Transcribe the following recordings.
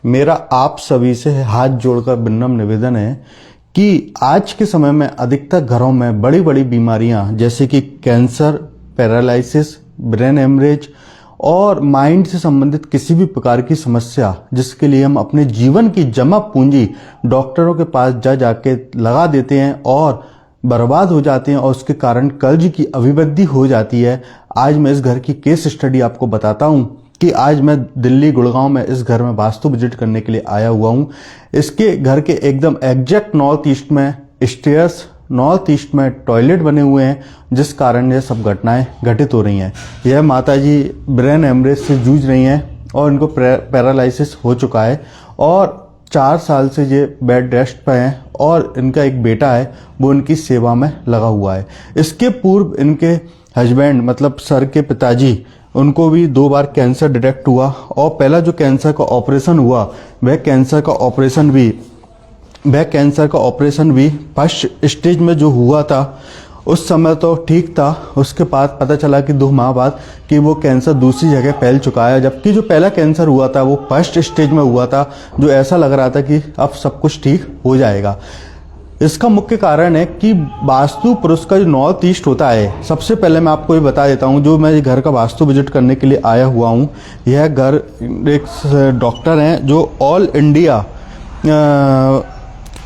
मेरा आप सभी से हाथ जोड़कर विनम्र निवेदन है कि आज के समय में अधिकतर घरों में बड़ी बड़ी बीमारियां जैसे कि कैंसर, पैरालिसिस, ब्रेन हेमरेज और माइंड से संबंधित किसी भी प्रकार की समस्या जिसके लिए हम अपने जीवन की जमा पूंजी डॉक्टरों के पास जा जाके लगा देते हैं और बर्बाद हो जाते हैं और उसके कारण कर्ज की अभिवृद्धि हो जाती है। आज मैं इस घर की केस स्टडी आपको बताता हूं कि आज मैं दिल्ली गुड़गांव में इस घर में वास्तु विजिट करने के लिए आया हुआ हूं। इसके घर के एकदम एग्जैक्ट नॉर्थ ईस्ट में स्टेयर्स, नॉर्थ ईस्ट में टॉयलेट बने हुए हैं जिस कारण ये सब घटनाएं घटित हो रही हैं। यह माताजी ब्रेन हेमरेज से जूझ रही हैं और इनको पैरालिसिस हो चुका है और 4 साल से ये बेड रेस्ट पे हैं और इनका एक बेटा है वो इनकी सेवा में लगा हुआ है। इसके पूर्व इनके हस्बैंड मतलब सर के पिताजी उनको भी 2 बार कैंसर डिटेक्ट हुआ और पहला जो कैंसर का ऑपरेशन हुआ वह कैंसर का ऑपरेशन भी फर्स्ट स्टेज में जो हुआ था उस समय तो ठीक था। उसके बाद पता चला कि 2 माह बाद कि वो कैंसर दूसरी जगह फैल चुका है, जबकि जो पहला कैंसर हुआ था वो फर्स्ट स्टेज में हुआ था, जो ऐसा लग रहा था कि अब सब कुछ ठीक हो जाएगा। इसका मुख्य कारण है कि वास्तु पुरुष का जो नॉर्थ ईस्ट होता है, सबसे पहले मैं आपको ये बता देता हूँ, जो मैं घर का वास्तु विजिट करने के लिए आया हुआ हूँ, यह घर एक डॉक्टर हैं जो ऑल इंडिया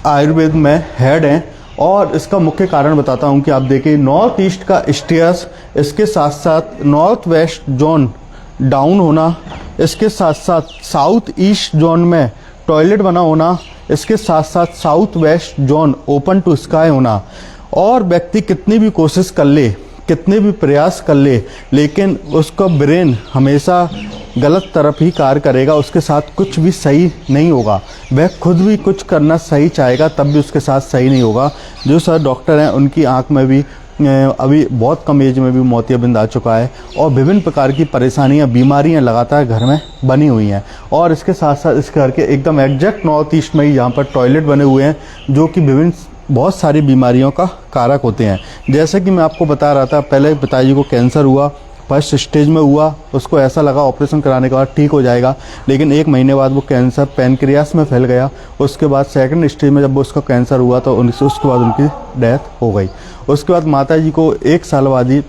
आयुर्वेद में हेड हैं और इसका मुख्य कारण बताता हूं कि आप देखिए नॉर्थ ईस्ट का स्टेयर्स, इसके साथ साथ नॉर्थ वेस्ट जोन डाउन होना, इसके साथ साथ साउथ ईस्ट जोन में टॉयलेट बना होना, इसके साथ साथ south west zone open to sky होना। और व्यक्ति कितनी भी कोशिश कर ले, कितने भी प्रयास कर ले, लेकिन उसका ब्रेन हमेशा गलत तरफ ही कार्य करेगा, उसके साथ कुछ भी सही नहीं होगा। वह खुद भी कुछ करना सही चाहेगा तब भी उसके साथ सही नहीं होगा। जो सर डॉक्टर हैं उनकी आंख में भी अभी बहुत कम एज में भी मोतियाबिंद आ चुका है और विभिन्न प्रकार की परेशानियां, बीमारियां लगातार घर में बनी हुई हैं। और इसके साथ साथ इस घर के एकदम एग्जैक्ट नॉर्थ ईस्ट में ही यहाँ पर टॉयलेट बने हुए हैं जो कि विभिन्न बहुत सारी बीमारियों का कारक होते हैं। जैसे कि मैं आपको बता रहा था, पहले पिताजी को कैंसर हुआ, फर्स्ट स्टेज में हुआ, उसको ऐसा लगा ऑपरेशन कराने के बाद ठीक हो जाएगा, लेकिन 1 महीने बाद वो कैंसर पैनक्रियास में फैल गया। उसके बाद सेकंड स्टेज में जब उसका कैंसर हुआ तो उसके बाद उनकी डेथ हो गई। उसके बाद माताजी को 1 साल बाद ही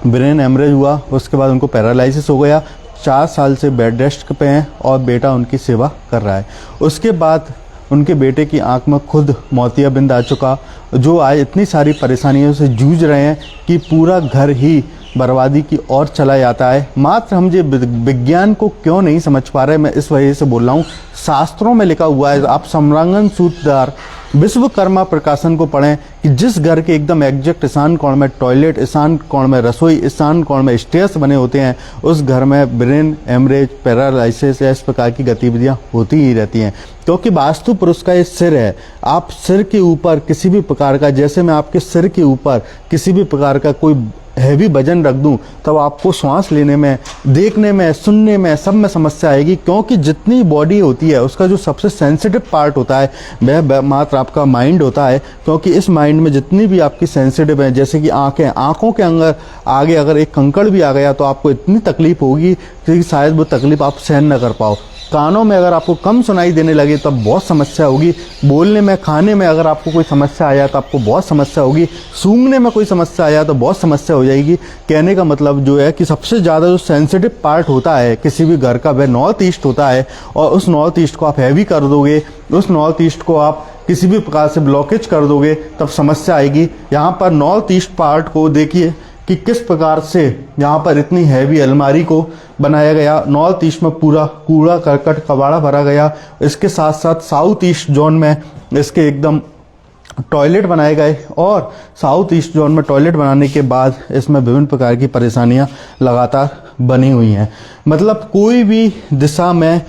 ब्रेन हेमरेज हुआ, उसके बाद उनको पैरालिसिस हो गया। 4 साल से बेड रेस्ट पे हैं और बेटा उनकी सेवा कर रहा है। उसके बाद उनके बेटे की आंख में खुद मोतियाबिंद आ चुका, जो आज इतनी सारी परेशानियों से जूझ रहे हैं कि पूरा घर ही बर्बादी की ओर चला जाता है। मात्र हम ये विज्ञान को क्यों नहीं समझ पा रहे, मैं इस वजह से बोल रहा हूँ। शास्त्रों में लिखा हुआ है, आप सम्रांगन सूत्रधार विश्वकर्मा प्रकाशन को पढ़ें कि जिस घर के एकदम एग्जैक्ट ईशान कोण में टॉयलेट, ईशान कोण में रसोई, ईशान कोण में स्टेयर्स बने होते हैं, उस घर में ब्रेन हेमरेज, पैरालिसिस या इस प्रकार की गतिविधियां होती ही रहती हैं। क्योंकि वास्तु पुरुष का ये सिर है, आप सिर के ऊपर किसी भी प्रकार का, जैसे मैं आपके सिर के ऊपर किसी भी प्रकार का कोई हैवी वजन रख दूं तब आपको सांस लेने में, देखने में, सुनने में, सब में समस्या आएगी। क्योंकि जितनी बॉडी होती है उसका जो सबसे सेंसिटिव पार्ट होता है वह मात्र आपका माइंड होता है। क्योंकि इस माइंड में जितनी भी आपकी सेंसिटिव है, जैसे कि आंखें, आंखों के अंदर आगे अगर एक कंकड़ भी आ गया तो आपको इतनी तकलीफ होगी कि शायद वो तकलीफ आप सहन न कर पाओ। कानों में अगर आपको कम सुनाई देने लगे तब बहुत समस्या होगी। बोलने में, खाने में अगर आपको कोई समस्या आया तो आपको बहुत समस्या होगी। सूंघने में कोई समस्या आया तो बहुत समस्या हो जाएगी। कहने का मतलब जो है कि सबसे ज़्यादा जो सेंसिटिव पार्ट होता है किसी भी घर का वह नॉर्थ ईस्ट होता है और उस नॉर्थ ईस्ट को आप हैवी कर दोगे, उस नॉर्थ ईस्ट को आप किसी भी प्रकार से ब्लॉकेज कर दोगे तब समस्या आएगी। यहाँ पर नॉर्थ ईस्ट पार्ट को देखिए कि किस प्रकार से यहाँ पर इतनी हैवी अलमारी को बनाया गया। नॉर्थ ईस्ट में पूरा कूड़ा करकट कबाड़ा भरा गया। इसके साथ साथ साउथ ईस्ट जोन में इसके एकदम टॉयलेट बनाए गए और साउथ ईस्ट जोन में टॉयलेट बनाने के बाद इसमें विभिन्न प्रकार की परेशानियां लगातार बनी हुई हैं। मतलब कोई भी दिशा में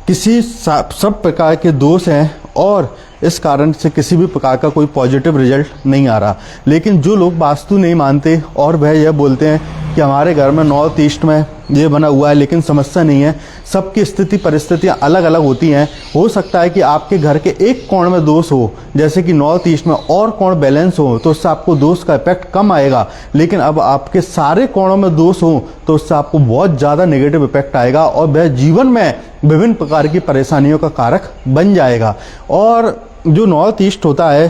किसी सब प्रकार के दोष हैं और इस कारण से किसी भी प्रकार का कोई पॉजिटिव रिजल्ट नहीं आ रहा। लेकिन जो लोग वास्तु नहीं मानते और वह यह बोलते हैं कि हमारे घर में नॉर्थ ईस्ट में ये बना हुआ है लेकिन समस्या नहीं है, सबकी स्थिति परिस्थितियां अलग अलग होती हैं। हो सकता है कि आपके घर के एक कोण में दोष हो, जैसे कि नॉर्थ ईस्ट में और कोण बैलेंस हो तो उससे आपको दोष का इफेक्ट कम आएगा। लेकिन अब आपके सारे कोणों में दोष हो तो उससे आपको बहुत ज़्यादा नेगेटिव इफेक्ट आएगा और वह जीवन में विभिन्न प्रकार की परेशानियों का कारक बन जाएगा। और जो नॉर्थ ईस्ट होता है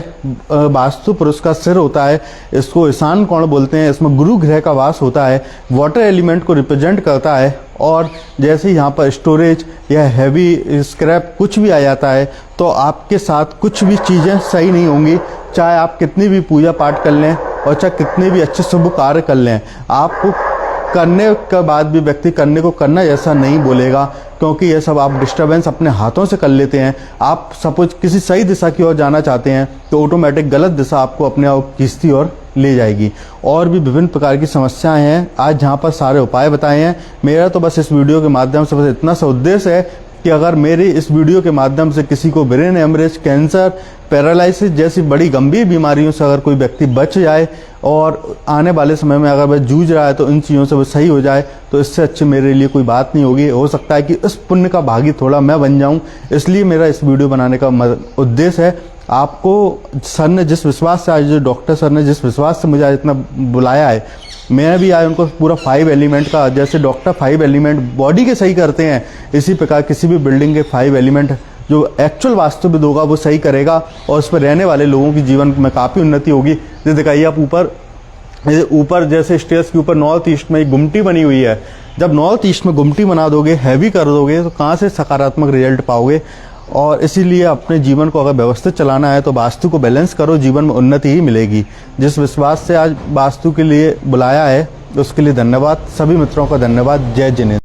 वास्तु पुरुष का सिर होता है, इसको ईशान कोण बोलते हैं। इसमें गुरु ग्रह का वास होता है, वाटर एलिमेंट को रिप्रेजेंट करता है। और जैसे यहाँ पर स्टोरेज या हैवी स्क्रैप कुछ भी आ जाता है तो आपके साथ कुछ भी चीज़ें सही नहीं होंगी। चाहे आप कितनी भी पूजा पाठ कर लें और चाहे कितने भी अच्छे शुभ कार्य कर लें, आपको करने के बाद भी व्यक्ति करने को करना जैसा नहीं बोलेगा, क्योंकि ये सब आप डिस्टरबेंस अपने हाथों से कर लेते हैं। आप सपोज किसी सही दिशा की ओर जाना चाहते हैं तो ऑटोमेटिक गलत दिशा आपको अपने आप खींचती और ले जाएगी। और भी विभिन्न प्रकार की समस्याएं हैं, आज जहां पर सारे उपाय बताए हैं। मेरा तो बस इस वीडियो के माध्यम से बस इतना सा उद्देश्य है कि अगर मेरी इस वीडियो के माध्यम से किसी को ब्रेन हेमरेज, कैंसर, पैरालिसिस जैसी बड़ी गंभीर बीमारियों से अगर कोई व्यक्ति बच जाए और आने वाले समय में अगर वह जूझ रहा है तो इन चीज़ों से वो सही हो जाए, तो इससे अच्छी मेरे लिए कोई बात नहीं होगी। हो सकता है कि इस पुण्य का भागी थोड़ा मैं बन जाऊं, इसलिए मेरा इस वीडियो बनाने का उद्देश्य है। आपको सर ने जिस विश्वास से, आज जो डॉक्टर सर ने जिस विश्वास से मुझे आज इतना बुलाया है, मैं भी आज उनको पूरा 5 एलिमेंट का, जैसे डॉक्टर 5 एलिमेंट बॉडी के सही करते हैं, इसी प्रकार किसी भी बिल्डिंग के 5 एलिमेंट जो एक्चुअल वास्तुविद होगा वो सही करेगा और उस पर रहने वाले लोगों की जीवन में काफ़ी उन्नति होगी। जैसे दिखाइए आप ऊपर जैसे स्टेयर्स के ऊपर नॉर्थ ईस्ट में एक गुमटी बनी हुई है। जब नॉर्थ ईस्ट में गुमटी बना दोगे, हैवी कर दोगे, तो कहाँ से सकारात्मक रिजल्ट पाओगे। और इसीलिए अपने जीवन को अगर व्यवस्थित चलाना है तो वास्तु को बैलेंस करो, जीवन में उन्नति ही मिलेगी। जिस विश्वास से आज वास्तु के लिए बुलाया है उसके लिए धन्यवाद। सभी मित्रों का धन्यवाद। जय जिनेंद्र।